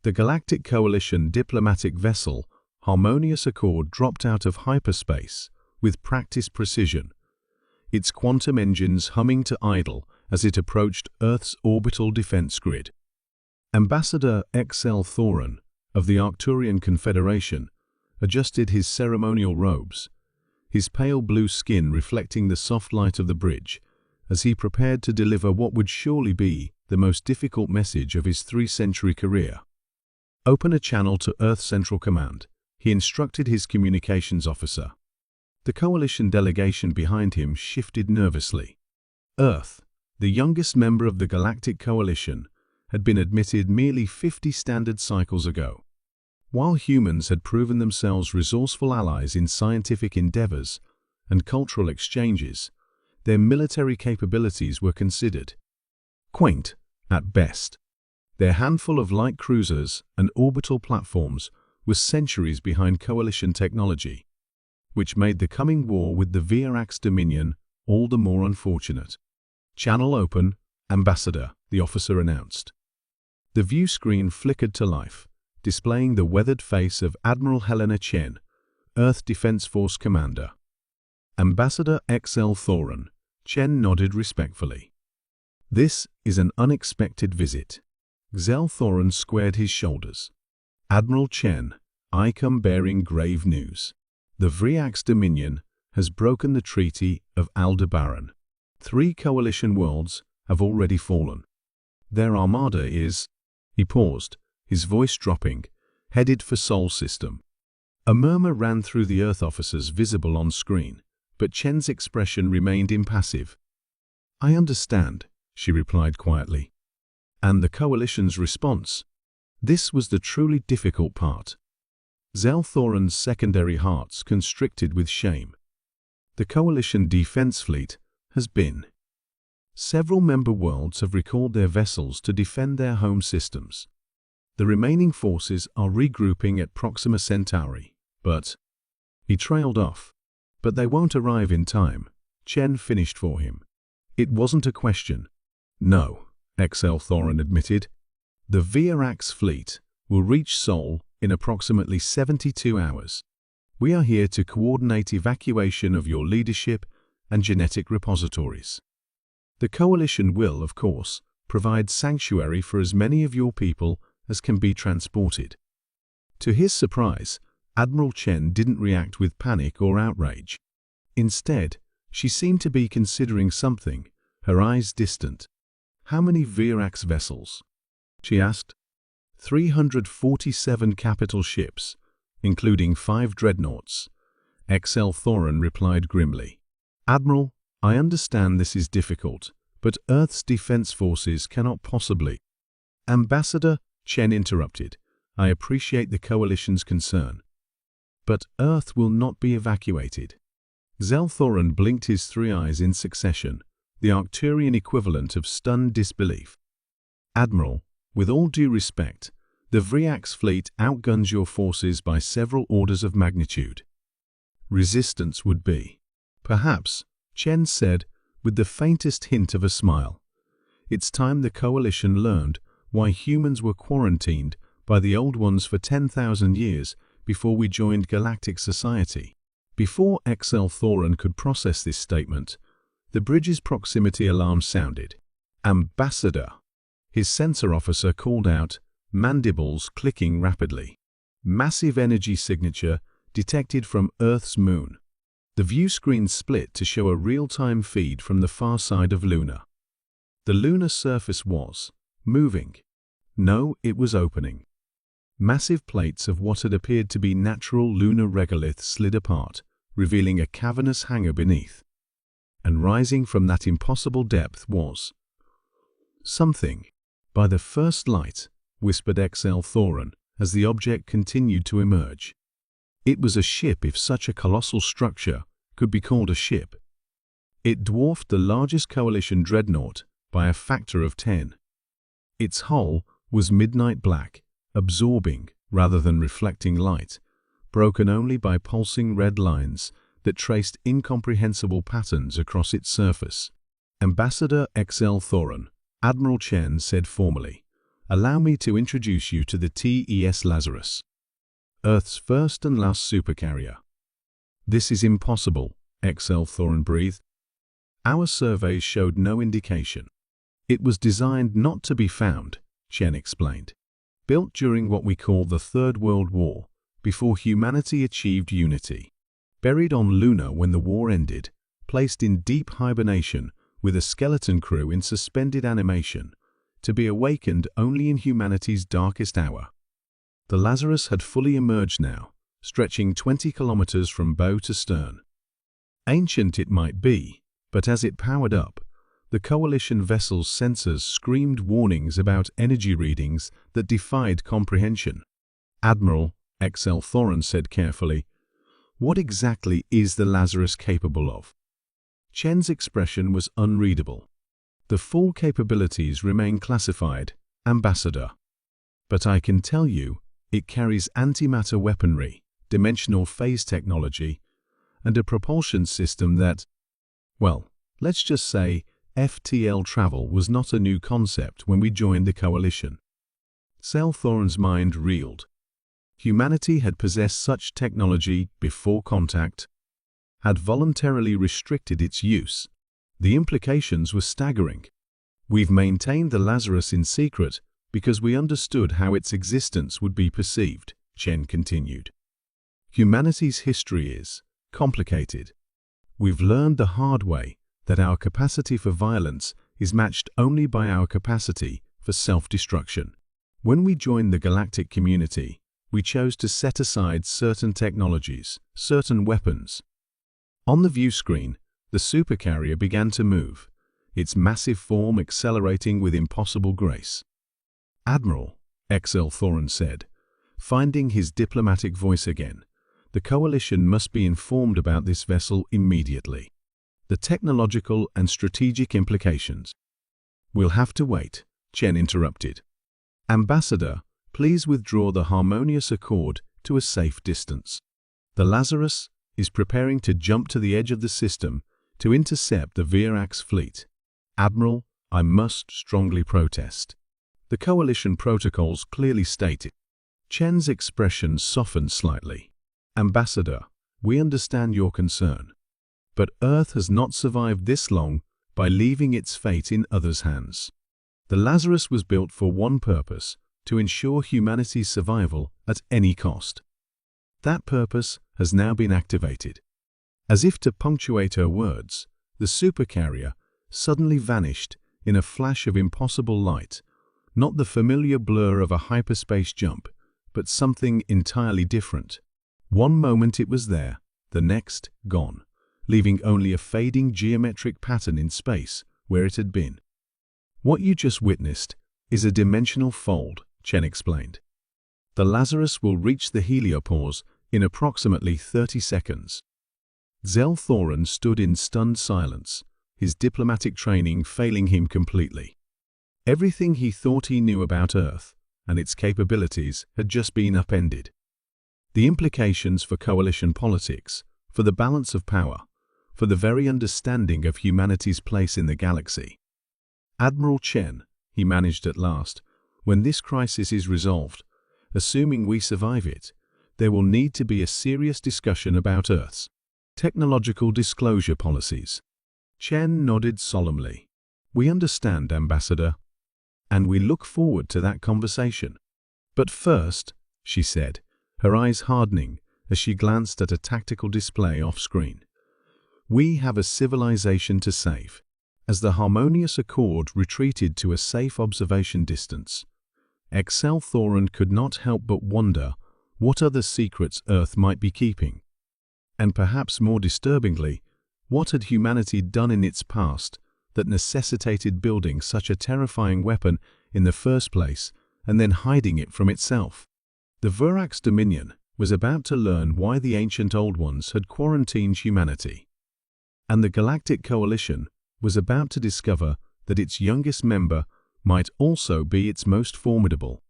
The Galactic Coalition diplomatic vessel Harmonious Accord dropped out of hyperspace with practiced precision, its quantum engines humming to idle as it approached Earth's orbital defense grid. Ambassador XL Thorin of the Arcturian Confederation adjusted his ceremonial robes, his pale blue skin reflecting the soft light of the bridge, as he prepared to deliver what would surely be the most difficult message of his 3-century career. "Open a channel to Earth Central Command," he instructed his communications officer. The Coalition delegation behind him shifted nervously. Earth, the youngest member of the Galactic Coalition, had been admitted merely 50 standard cycles ago. While humans had proven themselves resourceful allies in scientific endeavors and cultural exchanges, their military capabilities were considered quaint at best. Their handful of light cruisers and orbital platforms was centuries behind Coalition technology, which made the coming war with the Virax Dominion all the more unfortunate. "Channel open, Ambassador," the officer announced. The view screen flickered to life, displaying the weathered face of Admiral Helena Chen, Earth Defense Force Commander. "Ambassador XL Thorin," Chen nodded respectfully. "This is an unexpected visit." XL Thorin squared his shoulders. "Admiral Chen, I come bearing grave news. The Virax Dominion has broken the Treaty of Aldebaran. 3 Coalition worlds have already fallen. Their armada is—" He paused, his voice dropping, "headed for Sol System." A murmur ran through the Earth officers visible on screen, but Chen's expression remained impassive. "I understand," she replied quietly. And the Coalition's response? This was the truly difficult part. XL Thorin's secondary hearts constricted with shame. The Coalition Defense Fleet has been. Several member worlds have recalled their vessels to defend their home systems. The remaining forces are regrouping at Proxima Centauri, but— He trailed off. "But they won't arrive in time," Chen finished for him. It wasn't a question. "No," XL Thorin admitted. "The Virax fleet will reach Sol in approximately 72 hours. We are here to coordinate evacuation of your leadership and genetic repositories. The Coalition will, of course, provide sanctuary for as many of your people as can be transported." To his surprise, Admiral Chen didn't react with panic or outrage. Instead, she seemed to be considering something, her eyes distant. "How many Virax vessels?" she asked. 347 capital ships, including 5 dreadnoughts," XL Thorin replied grimly. "Admiral, I understand this is difficult, but Earth's defense forces cannot possibly—" "Ambassador," Chen interrupted, "I appreciate the Coalition's concern. But Earth will not be evacuated." XL Thorin blinked his 3 eyes in succession, the Arcturian equivalent of stunned disbelief. "Admiral, with all due respect, the Virax fleet outguns your forces by several orders of magnitude. Resistance would be—" "Perhaps," Chen said, with the faintest hint of a smile. "It's time the Coalition learned why humans were quarantined by the Old Ones for 10,000 years before we joined galactic society." Before XL Thorin could process this statement, the bridge's proximity alarm sounded. "Ambassador!" His sensor officer called out, mandibles clicking rapidly. "Massive energy signature detected from Earth's moon." The view screen split to show a real-time feed from the far side of Luna. The lunar surface was moving. No, it was opening. Massive plates of what had appeared to be natural lunar regolith slid apart, revealing a cavernous hangar beneath. And rising from that impossible depth was something. "By the first light," whispered XL Thorin as the object continued to emerge. It was a ship if such a colossal structure could be called a ship. It dwarfed the largest Coalition dreadnought by a factor of 10. Its hull was midnight black, absorbing rather than reflecting light, broken only by pulsing red lines that traced incomprehensible patterns across its surface. "Ambassador XL Thorin," Admiral Chen said formally, allow me to introduce you to the TES Lazarus, Earth's first and last supercarrier. This is impossible, XL Thorin breathed. Our surveys showed no indication. It was designed not to be found, Chen explained. Built during what we call the Third World War, before humanity achieved unity. Buried on Luna when the war ended, placed in deep hibernation with a skeleton crew in suspended animation, to be awakened only in humanity's darkest hour. The Lazarus had fully emerged now, stretching 20 kilometers from bow to stern. Ancient it might be, but as it powered up, the Coalition vessel's sensors screamed warnings about energy readings that defied comprehension. Admiral, XL Thorin said carefully, "What exactly is the Lazarus capable of?" Chen's expression was unreadable. "The full capabilities remain classified, Ambassador. But I can tell you, it carries antimatter weaponry, dimensional phase technology, and a propulsion system that, well, let's just say FTL travel was not a new concept when we joined the Coalition." XL Thorin's mind reeled. Humanity had possessed such technology before contact, had voluntarily restricted its use. The implications were staggering. "We've maintained the Lazarus in secret because we understood how its existence would be perceived," Chen continued. "Humanity's history is complicated. We've learned the hard way that our capacity for violence is matched only by our capacity for self-destruction. When we joined the galactic community, we chose to set aside certain technologies, certain weapons." On the view screen, the supercarrier began to move, its massive form accelerating with impossible grace. "Admiral," XL Thorin said, finding his diplomatic voice again, "the Coalition must be informed about this vessel immediately. The technological and strategic implications." "We'll have to wait," Chen interrupted. "Ambassador, please withdraw the Harmonious Accord to a safe distance. The Lazarus is preparing to jump to the edge of the system to intercept the Virax fleet. Admiral, I must strongly protest." The Coalition protocols clearly stated. Chen's expression softened slightly. "Ambassador, we understand your concern. But Earth has not survived this long by leaving its fate in others' hands. The Lazarus was built for one purpose, to ensure humanity's survival at any cost. That purpose has now been activated." As if to punctuate her words, the supercarrier suddenly vanished in a flash of impossible light, not the familiar blur of a hyperspace jump, but something entirely different. One moment it was there, the next gone, leaving only a fading geometric pattern in space where it had been. "What you just witnessed is a dimensional fold," Chen explained. "The Lazarus will reach the heliopause in approximately 30 seconds. XL Thorin stood in stunned silence, his diplomatic training failing him completely. Everything he thought he knew about Earth and its capabilities had just been upended. The implications for Coalition politics, for the balance of power, for the very understanding of humanity's place in the galaxy. "Admiral Chen," he managed at last, "when this crisis is resolved, assuming we survive it, there will need to be a serious discussion about Earth's technological disclosure policies." Chen nodded solemnly. "We understand, Ambassador, and we look forward to that conversation. But first," she said, her eyes hardening as she glanced at a tactical display off-screen, "we have a civilization to save." As the Harmonious Accord retreated to a safe observation distance, XL Thorin could not help but wonder what other secrets Earth might be keeping. And perhaps more disturbingly, what had humanity done in its past that necessitated building such a terrifying weapon in the first place and then hiding it from itself? The Virax Dominion was about to learn why the ancient Old Ones had quarantined humanity. And the Galactic Coalition was about to discover that its youngest member might also be its most formidable.